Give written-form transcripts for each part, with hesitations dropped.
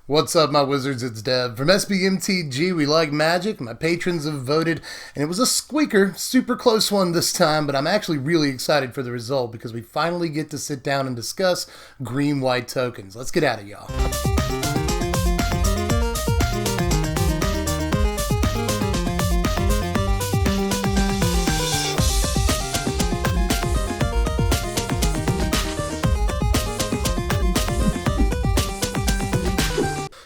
What's up, my wizards? It's Dev. From Mtg, we like magic. My patrons have voted, and it was a squeaker, super close one this time, but I'm actually really excited for the result because we finally get to sit down and discuss green-white tokens. Let's get at it, y'all.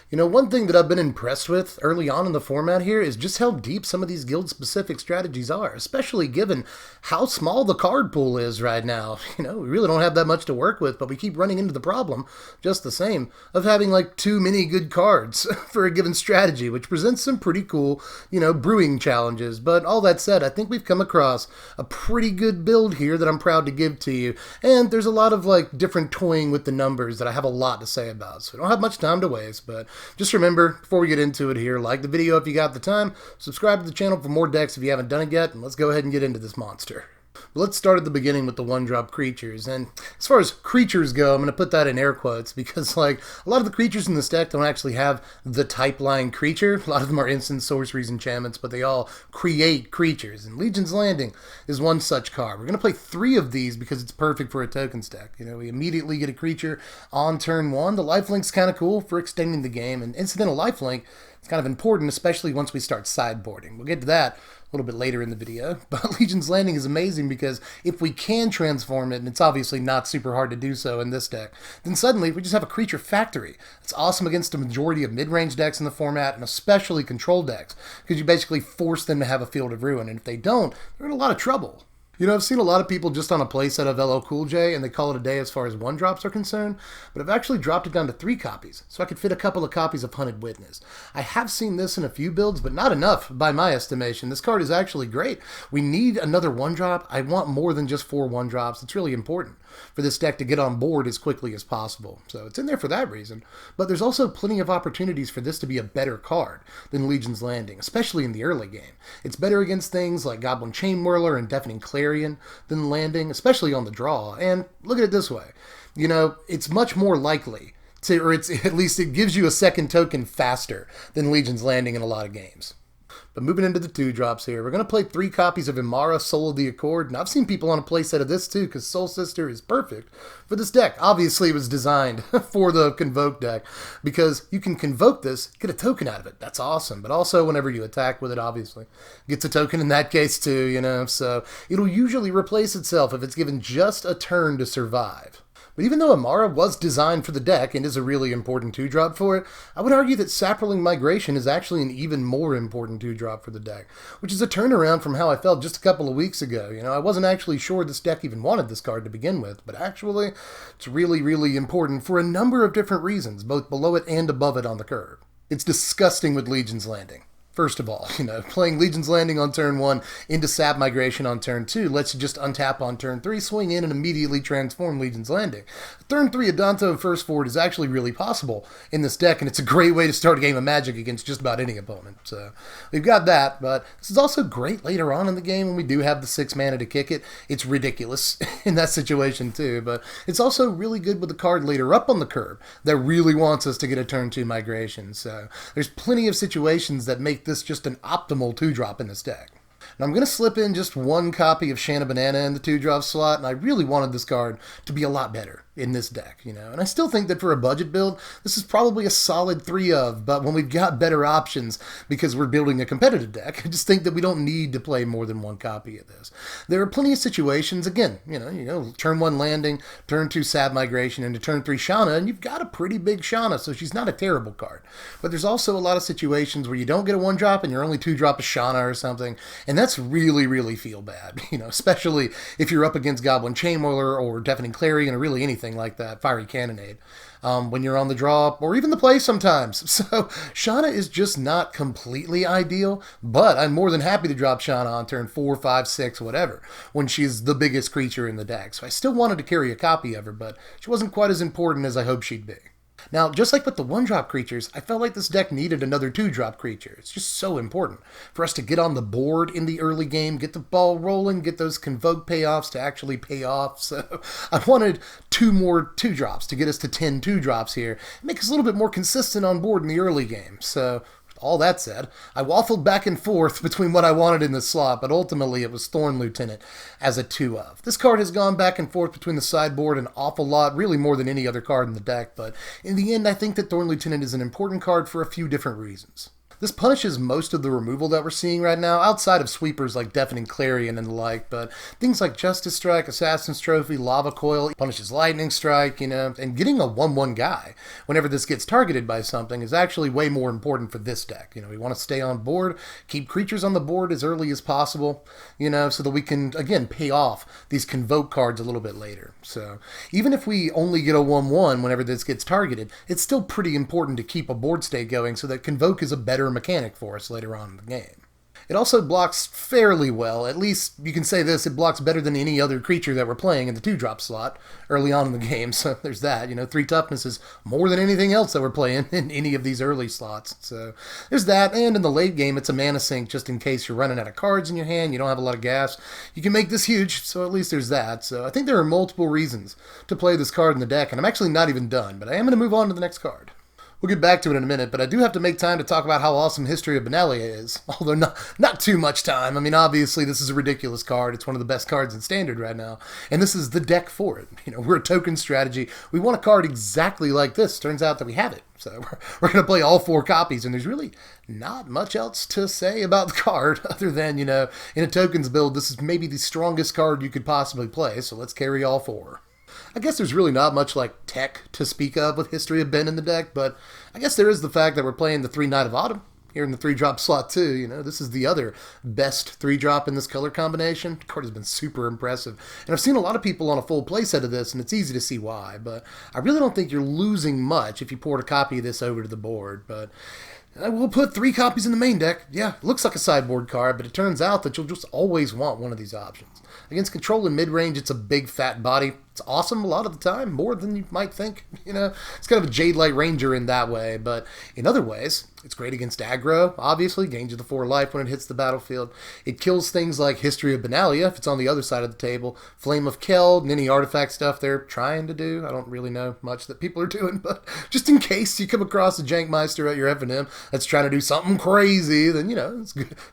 You know, one thing that I've been impressed with early on in the format here is just how deep some of these guild-specific strategies are, especially given how small the card pool is right now. You know, we really don't have that much to work with, but we keep running into the problem, just the same, of having like too many good cards for a given strategy, which presents some pretty cool, brewing challenges. But all that said, I think we've come across a pretty good build here that I'm proud to give to you, and there's a lot of like different toying with the numbers that I have a lot to say about, so we don't have much time to waste, but just remember, before we get into it here, like the video if you got the time, subscribe to the channel for more decks if you haven't done it yet, and let's go ahead and get into this monster. But let's start at the beginning with the one-drop creatures, and as far as creatures go, I'm going to put that in air quotes, because like a lot of the creatures in this deck don't actually have the type line creature. A lot of them are instant sorceries, enchantments, but they all create creatures, and Legion's Landing is one such card. We're going to play 3 of these because it's perfect for a tokens deck. You know, we immediately get a creature on turn 1. The lifelink's kind of cool for extending the game, and incidental lifelink is kind of important, especially once we start sideboarding. We'll get to that a little bit later in the video, but Legion's Landing is amazing because if we can transform it, and it's obviously not super hard to do so in this deck, then suddenly we just have a creature factory. It's awesome against the majority of mid-range decks in the format, and especially control decks, because you basically force them to have a Field of Ruin, and if they don't, they're in a lot of trouble. You know, I've seen a lot of people just on a playset of LL Cool J, and they call it a day as far as one-drops are concerned, but I've actually dropped it down to 3 copies, so I could fit a couple of copies of Punic Witness. I have seen this in a few builds, but not enough by my estimation. This card is actually great. We need another one-drop. I want more than just 4 one-drops. It's really important for this deck to get on board as quickly as possible, so it's in there for that reason. But there's also plenty of opportunities for this to be a better card than Legion's Landing, especially in the early game. It's better against things like Goblin Chainwhirler and Deafening Clarion than Landing, especially on the draw. And look at it this way, you know, it's much more likely to, or it's at least it gives you a second token faster than Legion's Landing in a lot of games. But moving into the 2-drops here, we're going to play 3 copies of Imara, Soul of the Accord, and I've seen people on a playset of this too, because Soul Sister is perfect for this deck. Obviously, it was designed for the Convoke deck, because you can Convoke this, get a token out of it. That's awesome, but also whenever you attack with it, obviously, gets a token in that case too, you know, so it'll usually replace itself if it's given just a turn to survive. But even though Imara was designed for the deck and is a really important 2-drop for it, I would argue that Saproling Migration is actually an even more important 2-drop for the deck, which is a turnaround from how I felt just a couple of weeks ago. You know, I wasn't actually sure this deck even wanted this card to begin with, but actually, it's really, really important for a number of different reasons, both below it and above it on the curve. It's disgusting with Legion's Landing. First of all, you know, playing Legion's Landing on turn 1 into Sap Migration on turn 2 lets you just untap on turn 3, swing in, and immediately transform Legion's Landing. Turn 3 Adanto First Forward is actually really possible in this deck, and it's a great way to start a game of Magic against just about any opponent. So we've got that, but this is also great later on in the game when we do have the 6 mana to kick it. It's ridiculous in that situation too, but it's also really good with the card later up on the curve that really wants us to get a turn 2 migration. So there's plenty of situations that make this just an optimal 2-drop in this deck. Now I'm going to slip in just 1 copy of Shanna Banana in the 2-drop slot, and I really wanted this card to be a lot better in this deck, you know, and I still think that for a budget build, this is probably a solid 3 of, but when we've got better options because we're building a competitive deck, I just think that we don't need to play more than 1 copy of this. There are plenty of situations, again, you know, turn 1 Landing, turn 2 Sab Migration, into turn 3 Shanna, and you've got a pretty big Shanna, so she's not a terrible card. But there's also a lot of situations where you don't get a 1-drop and you're only 2-drop a Shanna or something, and that's really, really feel bad, you know, especially if you're up against Goblin Chainwhirler or Deafening Clarion or really anything like that, Fiery Cannonade, when you're on the draw, or even the play sometimes. So Shanna is just not completely ideal, but I'm more than happy to drop Shanna on turn 4, 5, 6, whatever, when she's the biggest creature in the deck. So I still wanted to carry a copy of her, but she wasn't quite as important as I hoped she'd be. Now, just like with the 1-drop creatures, I felt like this deck needed another 2-drop creature. It's just so important for us to get on the board in the early game, get the ball rolling, get those Convoke payoffs to actually pay off. So I wanted 2 more 2-drops to get us to 10 2-drops here, make us a little bit more consistent on board in the early game. So all that said, I waffled back and forth between what I wanted in the slot, but ultimately it was Thorne Lieutenant as a 2-of. This card has gone back and forth between the sideboard an awful lot, really more than any other card in the deck, but in the end I think that Thorne Lieutenant is an important card for a few different reasons. This punishes most of the removal that we're seeing right now, outside of sweepers like Deafening Clarion and the like, but things like Justice Strike, Assassin's Trophy, Lava Coil, punishes Lightning Strike, and getting a 1/1 guy whenever this gets targeted by something is actually way more important for this deck. We want to stay on board, keep creatures on the board as early as possible, so that we can, again, pay off these Convoke cards a little bit later. So even if we only get a 1/1 whenever this gets targeted, it's still pretty important to keep a board state going so that Convoke is a better mechanic for us later on in the game. It also blocks fairly well. At least you can say this, it blocks better than any other creature that we're playing in the 2-drop slot early on in the game. So there's that. 3 toughness is more than anything else that we're playing in any of these early slots. So there's that. And in the late game, it's a mana sink just in case you're running out of cards in your hand, you don't have a lot of gas. You can make this huge, so at least there's that. So I think there are multiple reasons to play this card in the deck, and I'm actually not even done, but I am going to move on to the next card. We'll get back to it in a minute, but I do have to make time to talk about how awesome History of Benelli is, although not too much time. I mean, obviously, this is a ridiculous card. It's one of the best cards in Standard right now, and this is the deck for it. We're a token strategy. We want a card exactly like this. Turns out that we have it, so we're going to play all 4 copies, and there's really not much else to say about the card other than, in a tokens build, this is maybe the strongest card you could possibly play, so let's carry all 4. I guess there's really not much tech to speak of with History of Ben in the deck, but I guess there is the fact that we're playing the 3 Knight of Autumn here in the 3-drop slot too. This is the other best 3-drop in this color combination. The card has been super impressive, and I've seen a lot of people on a full playset of this, and it's easy to see why, but I really don't think you're losing much if you poured a copy of this over to the board, but I will put 3 copies in the main deck. Yeah, it looks like a sideboard card, but it turns out that you'll just always want one of these options. Against control in mid-range, it's a big, fat body. It's awesome a lot of the time, more than you might think. It's kind of a Jade Light Ranger in that way, but in other ways, it's great against aggro, obviously, gains you the 4 life when it hits the battlefield. It kills things like History of Benalia, if it's on the other side of the table, Flame of Keld, and any artifact stuff they're trying to do. I don't really know much that people are doing, but just in case you come across a Jankmeister at your FNM that's trying to do something crazy, then, it's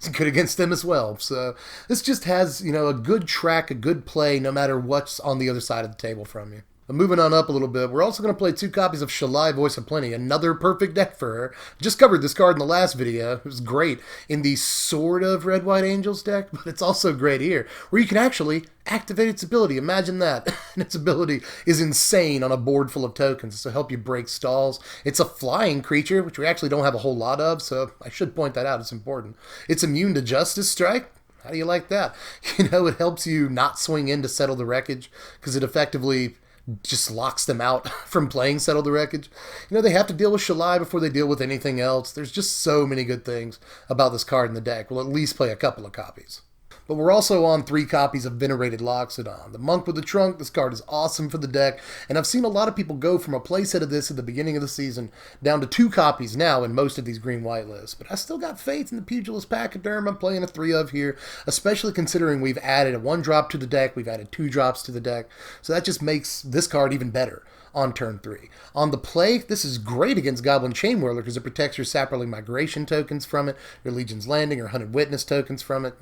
good against them as well. So this just has, a good track, a good play, no matter what's on the other side of the table from you. But moving on up a little bit, we're also going to play 2 copies of Shalai, Voice of Plenty, another perfect deck for her. Just covered this card in the last video. It was great in the sort of Red-White Angels deck, but it's also great here, where you can actually activate its ability. Imagine that. And its ability is insane on a board full of tokens to help you break stalls. It's a flying creature, which we actually don't have a whole lot of, so I should point that out. It's important. It's immune to Justice Strike. How do you like that? It helps you not swing in to Settle the Wreckage, because it effectively just locks them out from playing Settle the Wreckage. They have to deal with Shalai before they deal with anything else. There's just so many good things about this card in the deck. We'll at least play a couple of copies. But we're also on 3 copies of Venerated Loxodon. The Monk with the Trunk, this card is awesome for the deck, and I've seen a lot of people go from a playset of this at the beginning of the season down to 2 copies now in most of these green-white lists. But I still got faith in the Pugilist Pachyderm I'm playing a 3 of here, especially considering we've added a 1-drop to the deck, we've added 2 drops to the deck, so that just makes this card even better on turn 3. On the play, this is great against Goblin Chainwhirler because it protects your Saproling Migration tokens from it, your Legion's Landing or Hunted Witness tokens from it,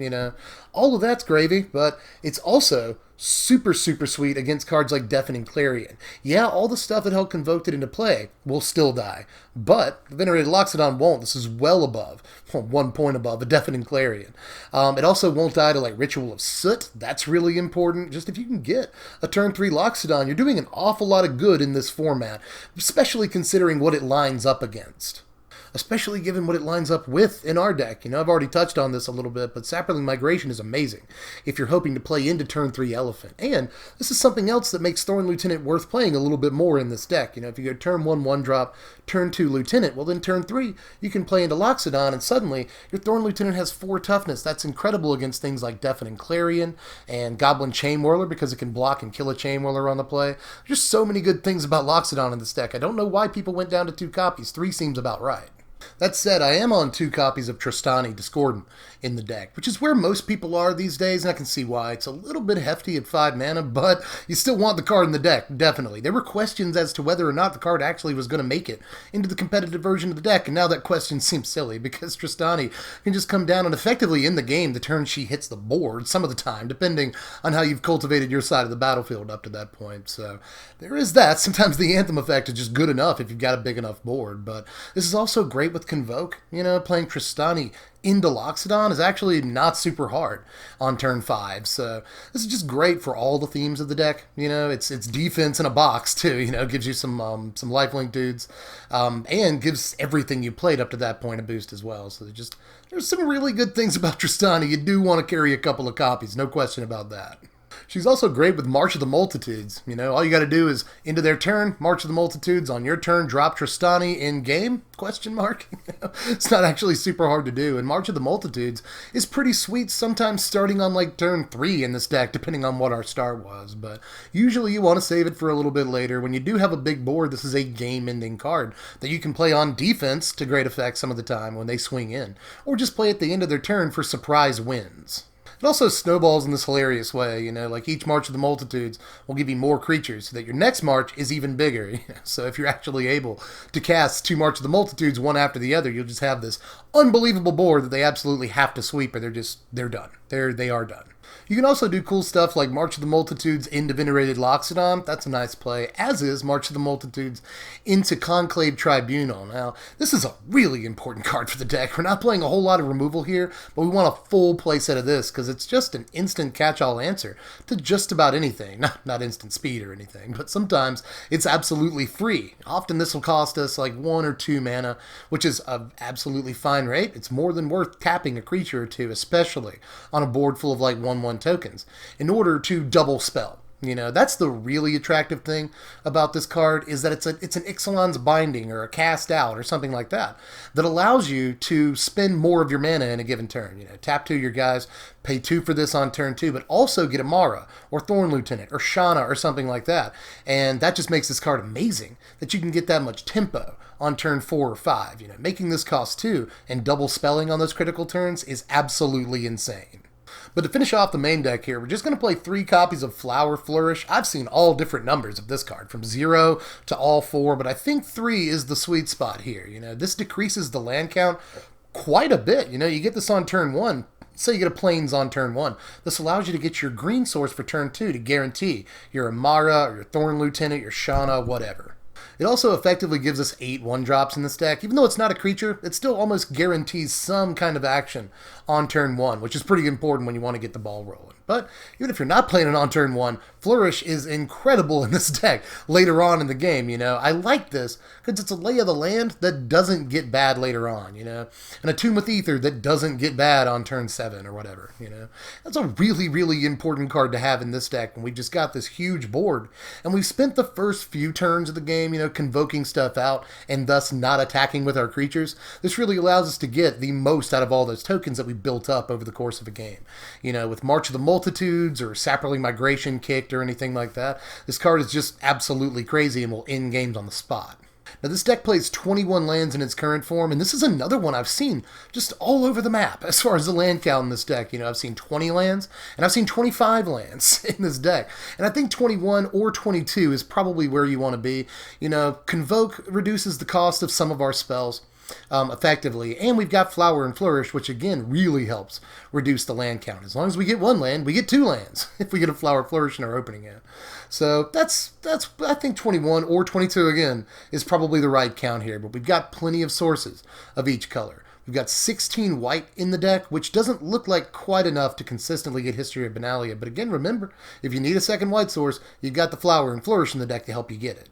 All of that's gravy, but it's also super, super sweet against cards like Deafening Clarion. Yeah, all the stuff that helped Convoke it into play will still die, but the Venerated Loxodon won't. This is well above, 1 point above a Deafening Clarion. It also won't die to Ritual of Soot. That's really important. Just if you can get a turn 3 Loxodon, you're doing an awful lot of good in this format, especially considering what it lines up against. especially given what it lines up with in our deck. I've already touched on this a little bit, but Saproling Migration is amazing if you're hoping to play into turn 3 Elephant. And this is something else that makes Thorne Lieutenant worth playing a little bit more in this deck. If you go turn 1 1-drop, turn 2 Lieutenant, well then turn 3 you can play into Loxodon, and suddenly your Thorne Lieutenant has 4 toughness. That's incredible against things like Deafening Clarion and Goblin Chain Whirler, because it can block and kill a Chain Whirler on the play. There's just so many good things about Loxodon in this deck. I don't know why people went down to 2 copies. 3 seems about right. That said, I am on 2 copies of Tristana Dissonance in the deck, which is where most people are these days, and I can see why. It's a little bit hefty at 5 mana, but you still want the card in the deck, definitely. There were questions as to whether or not the card actually was going to make it into the competitive version of the deck, and now that question seems silly, because Tristana can just come down and effectively end the game the turn she hits the board, some of the time, depending on how you've cultivated your side of the battlefield up to that point. So there is that. Sometimes the Anthem effect is just good enough if you've got a big enough board, but this is also great with Convoke. Playing Tristana into Loxodon is actually not super hard on turn 5, so this is just great for all the themes of the deck. It's defense in a box too. Gives you some lifelink dudes, and gives everything you played up to that point a boost as well. So there's some really good things about Tristana. You do want to carry a couple of copies, no question about that. She's also great with March of the Multitudes. All you got to do is, into their turn, March of the Multitudes. On your turn, drop Tristana in game? Question mark. It's not actually super hard to do. And March of the Multitudes is pretty sweet, sometimes starting on like turn 3 in this deck, depending on what our start was. But usually you want to save it for a little bit later. When you do have a big board, this is a game-ending card that you can play on defense to great effect some of the time when they swing in. Or just play at the end of their turn for surprise wins. It also snowballs in this hilarious way, like each March of the Multitudes will give you more creatures so that your next march is even bigger. So if you're actually able to cast 2 March of the Multitudes one after the other, you'll just have this unbelievable board that they absolutely have to sweep, or they're done. They are done. You can also do cool stuff like March of the Multitudes into Venerated Loxodon. That's a nice play, as is March of the Multitudes into Conclave Tribunal. Now, this is a really important card for the deck. We're not playing a whole lot of removal here, but we want a full playset of this because it's just an instant catch-all answer to just about anything. Not instant speed or anything, but sometimes it's absolutely free. Often this will cost us like 1 or 2 mana, which is an absolutely fine rate. It's more than worth tapping a creature or 2, especially on a board full of like 1/1 tokens, in order to double spell. That's the really attractive thing about this card, is that it's an Ixalan's Binding or a Cast Out or something like that allows you to spend more of your mana in a given turn. Tap 2 your guys, pay 2 for this on turn 2, but also get Amara or Thorne Lieutenant or Shanna or something like that. And that just makes this card amazing, that you can get that much tempo on turn 4 or 5. Making this cost 2 and double spelling on those critical turns is absolutely insane. But to finish off the main deck here, we're just going to play 3 copies of Flourish. I've seen all different numbers of this card, from 0 to all 4, but I think 3 is the sweet spot here. This decreases the land count quite a bit. You get this on turn 1. Say you get a Plains on turn 1. This allows you to get your green source for turn 2 to guarantee your Amara or your Thorne Lieutenant, your Shanna, whatever. It also effectively gives us 8 1-drops in this deck. Even though it's not a creature, it still almost guarantees some kind of action on turn 1, which is pretty important when you want to get the ball rolling. But even if you're not playing it on turn 1, Flourish is incredible in this deck later on in the game. I like this because it's a Lay of the Land that doesn't get bad later on, and a Tomb with Ether that doesn't get bad on turn 7 or whatever. That's a really, really important card to have in this deck when we just got this huge board and we've spent the first few turns of the game, convoking stuff out and thus not attacking with our creatures. This really allows us to get the most out of all those tokens that we built up over the course of a game. With March of the Multitudes or Saproling Migration kicked or anything like that, this card is just absolutely crazy and will end games on the spot. Now, this deck plays 21 lands in its current form, and this is another one I've seen just all over the map as far as the land count in this deck. I've seen 20 lands, and I've seen 25 lands in this deck. And I think 21 or 22 is probably where you want to be. Convoke reduces the cost of some of our spells effectively, and we've got Flower and Flourish, which again really helps reduce the land count. As long as we get 1 land, we get 2 lands if we get a Flower Flourish in our opening hand. So that's I think 21 or 22 again is probably the right count here, but we've got plenty of sources of each color. We've got 16 white in the deck, which doesn't look like quite enough to consistently get History of Benelli. But again, remember, if you need a second white source, you've got the Flower and Flourish in the deck to help you get it.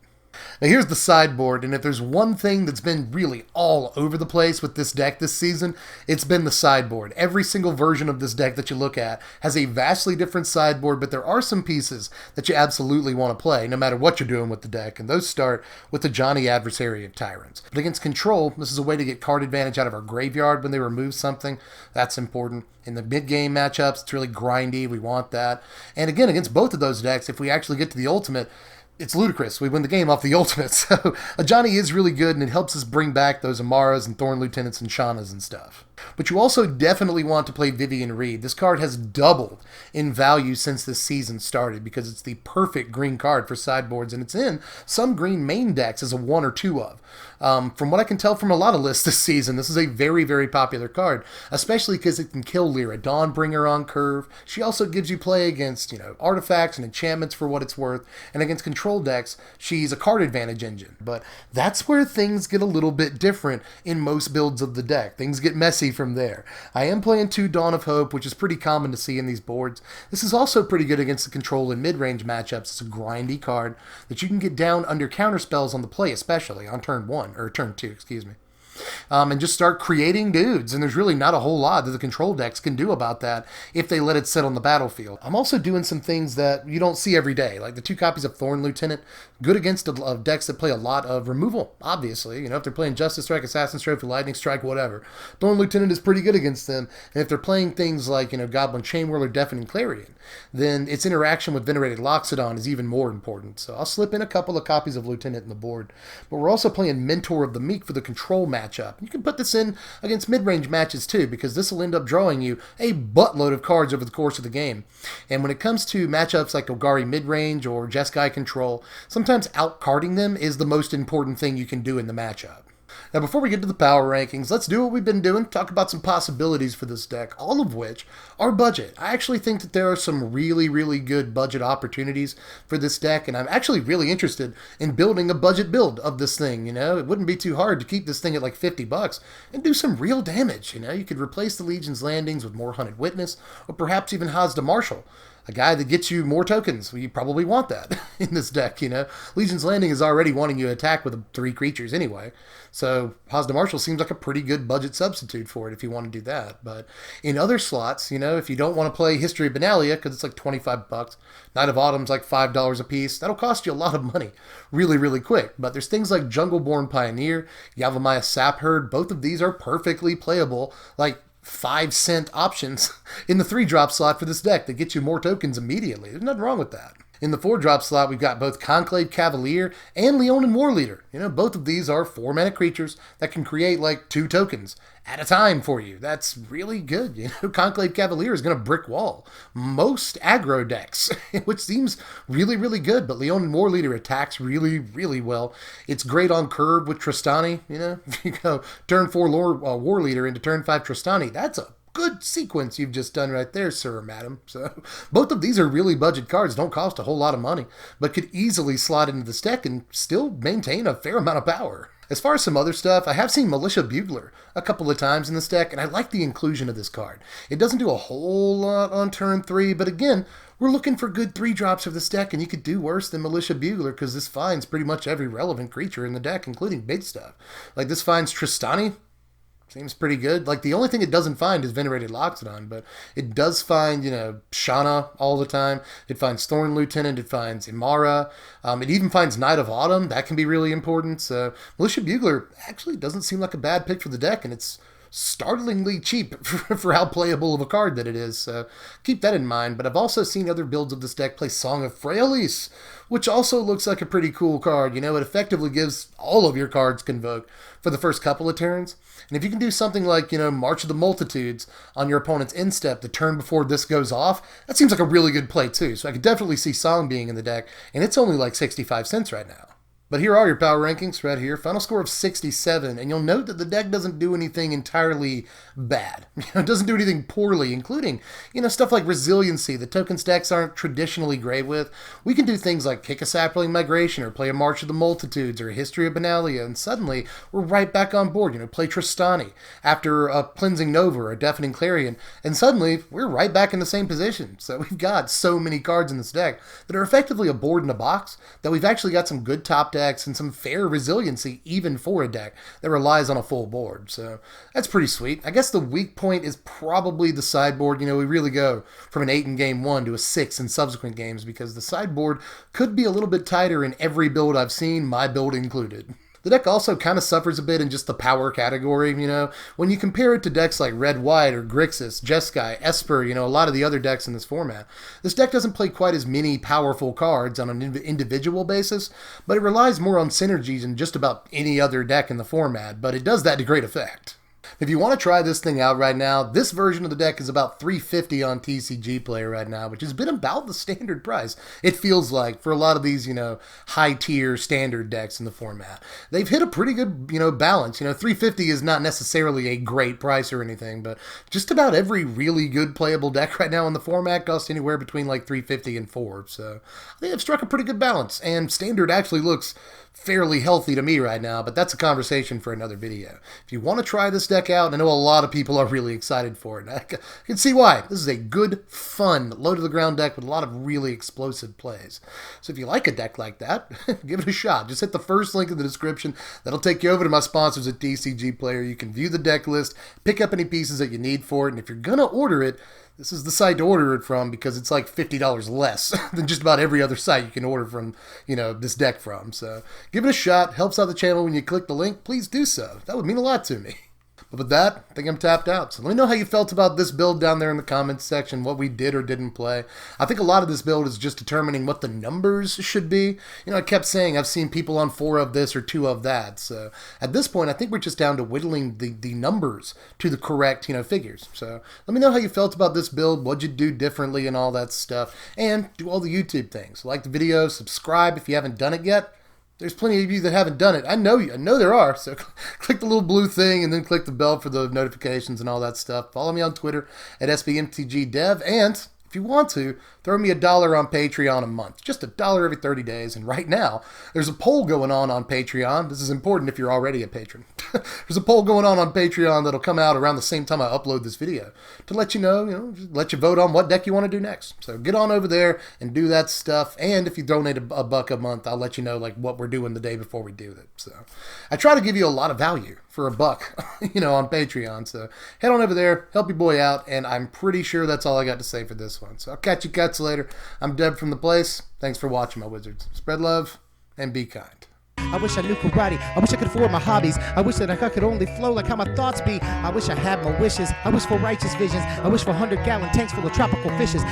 Now here's the sideboard, and if there's one thing that's been really all over the place with this deck this season, it's been the sideboard. Every single version of this deck that you look at has a vastly different sideboard, but there are some pieces that you absolutely want to play, no matter what you're doing with the deck, and those start with the Johnny Adversary of Tyrants. But against Control, this is a way to get card advantage out of our graveyard when they remove something. That's important. In the mid-game matchups, it's really grindy. We want that. And again, against both of those decks, if we actually get to the ultimate, it's ludicrous. We win the game off the ultimate. So a Johnny is really good, and it helps us bring back those Amaras and Thorne Lieutenants and Shannas and stuff. But you also definitely want to play Vivian Reed. This card has doubled in value since this season started because it's the perfect green card for sideboards, and it's in some green main decks as a 1 or 2 of. From what I can tell from a lot of lists this season, this is a very, very popular card, especially because it can kill Lyra Dawnbringer on curve. She also gives you play against, artifacts and enchantments for what it's worth, and against control decks, she's a card advantage engine. But that's where things get a little bit different in most builds of the deck. Things get messy from there. I am playing 2 Dawn of Hope, which is pretty common to see in these boards. This is also pretty good against the control and mid-range matchups. It's a grindy card that you can get down under counter spells on the play, especially on turn 1, or turn 2, excuse me. And just start creating dudes, and there's really not a whole lot that the control decks can do about that if they let it sit on the battlefield. I'm also doing some things that you don't see every day, like the 2 copies of Thorne Lieutenant, good against decks that play a lot of removal, obviously. If they're playing Justice Strike, Assassin's Trophy, Lightning Strike, whatever. Thorne Lieutenant is pretty good against them, and if they're playing things like, Goblin Chainwhirler, Deafening Clarion, then its interaction with Venerated Loxodon is even more important. So I'll slip in a couple of copies of Lieutenant in the board. But we're also playing Mentor of the Meek for the control matchup. You can put this in against mid-range matches too, because this will end up drawing you a buttload of cards over the course of the game. And when it comes to matchups like Golgari mid-range or Jeskai control, sometimes out-carding them is the most important thing you can do in the matchup. Now, before we get to the power rankings, let's do what we've been doing, talk about some possibilities for this deck, all of which are budget. I actually think that there are some really, really good budget opportunities for this deck, and I'm actually really interested in building a budget build of this thing, It wouldn't be too hard to keep this thing at like $50 and do some real damage, You could replace the Legion's Landings with more Hunted Witness, or perhaps even Hosta Marshall, a guy that gets you more tokens. Well, you probably want that in this deck, Legion's Landing is already wanting you to attack with 3 creatures anyway. So Hosta Marshall seems like a pretty good budget substitute for it if you want to do that. But in other slots, if you don't want to play History of Benalia because it's like $25, Night of Autumn's like $5 a piece, that'll cost you a lot of money really, really quick. But there's things like Jungleborn Pioneer, Yavimaya Sapherd. Both of these are perfectly playable, like 5-cent options in the 3-drop slot for this deck that gets you more tokens immediately. There's nothing wrong with that. In the 4-drop slot, we've got both Conclave Cavalier and Lyon and Warleader. Both of these are 4-mana creatures that can create like 2 tokens at a time for you. That's really good. Conclave Cavalier is going to brick wall most aggro decks, which seems really, really good. But Lyon and Warleader attacks really, really well. It's great on curve with Tristani. If you go turn 4 Warleader into turn 5 Tristani, that's a good sequence you've just done right there, sir or madam. So both of these are really budget cards, don't cost a whole lot of money, but could easily slot into this deck and still maintain a fair amount of power. As far as some other stuff, I have seen Militia Bugler a couple of times in this deck, and I like the inclusion of this card. It doesn't do a whole lot on turn 3, but again, we're looking for good 3-drops of this deck, and you could do worse than Militia Bugler because this finds pretty much every relevant creature in the deck, including big stuff. Like this finds Tristani. Seems pretty good. Like, the only thing it doesn't find is Venerated Loxodon, but it does find, Shanna all the time. It finds Thorne Lieutenant. It finds Imara. It even finds Night of Autumn. That can be really important. So, Militia Bugler actually doesn't seem like a bad pick for the deck, and it's startlingly cheap for how playable of a card that it is. So keep that in mind. But I've also seen other builds of this deck play Song of Freyalise, which also looks like a pretty cool card. It effectively gives all of your cards Convoke for the first couple of turns. And if you can do something like, March of the Multitudes on your opponent's instep the turn before this goes off, that seems like a really good play too. So I could definitely see Song being in the deck, and it's only like 65 cents right now. But here are your power rankings right here. Final score of 67, and you'll note that the deck doesn't do anything entirely bad. It doesn't do anything poorly, including, stuff like resiliency that token stacks aren't traditionally great with. We can do things like kick a Sapling Migration or play a March of the Multitudes or a History of Benalia, and suddenly we're right back on board. Play Tristani after a Cleansing Nova or a Deafening Clarion, and suddenly we're right back in the same position. So we've got so many cards in this deck that are effectively a board in a box that we've actually got some good top deck artifacts and some fair resiliency even for a deck that relies on a full board. So that's pretty sweet. I guess the weak point is probably the sideboard. You know, we really go from an 8 in game 1 to a 6 in subsequent games because the sideboard could be a little bit tighter in every build I've seen, my build included. The deck also kind of suffers a bit in just the power category, you know. When you compare it to decks like Red White or Grixis, Jeskai, Esper, you know, a lot of the other decks in this format, this deck doesn't play quite as many powerful cards on an individual basis, but it relies more on synergies than just about any other deck in the format, but it does that to great effect. If you want to try this thing out right now, this version of the deck is about $350 on TCG Player right now, which has been about the standard price, it feels like, for a lot of these, you know, high-tier standard decks in the format. They've hit a pretty good, you know, balance. You know, $350 is not necessarily a great price or anything, but just about every really good playable deck right now in the format costs anywhere between like $350 and $4. So I think they've struck a pretty good balance, and standard actually looks fairly healthy to me right now, but that's a conversation for another video. If you want to try this deck out, I know a lot of people are really excited for it, and I can see why. This is a good, fun, low-to-the-ground deck with a lot of really explosive plays. So if you like a deck like that, give it a shot. Just hit the first link in the description. That'll take you over to my sponsors at TCG Player. You can view the deck list, pick up any pieces that you need for it, and if you're going to order it, this is the site to order it from because it's like $50 less than just about every other site you can order from, you know, this deck from. So give it a shot. Helps out the channel when you click the link. Please do so. That would mean a lot to me. But with that, I think I'm tapped out. So let me know how you felt about this build down there in the comments section, what we did or didn't play. I think a lot of this build is just determining what the numbers should be. You know, I kept saying I've seen people on 4 of this or 2 of that. So at this point, I think we're just down to whittling the numbers to the correct, you know, figures. So let me know how you felt about this build, what'd you do differently and all that stuff. And do all the YouTube things. Like the video, subscribe if you haven't done it yet. There's plenty of you that haven't done it. I know there are. So click the little blue thing and then click the bell for the notifications and all that stuff. Follow me on Twitter at SBMTGDev. And if you want to, throw me $1 on Patreon a month. Just $1 every 30 days. And right now, there's a poll going on Patreon. This is important if you're already a patron. There's a poll going on Patreon that'll come out around the same time I upload this video to let you know, let you vote on what deck you want to do next. So get on over there and do that stuff. And if you donate a $1 a month, I'll let you know like what we're doing the day before we do it. So I try to give you a lot of value for $1, you know, on Patreon. So head on over there, help your boy out, and I'm pretty sure that's all I got to say for this one. So I'll catch you cats later. I'm Deb from The Place. Thanks for watching, my wizards. Spread love and be kind. I wish I knew karate. I wish I could afford my hobbies. I wish that I could only flow like how my thoughts be. I wish I had more wishes. I wish for righteous visions. I wish for 100-gallon tanks full of tropical fishes.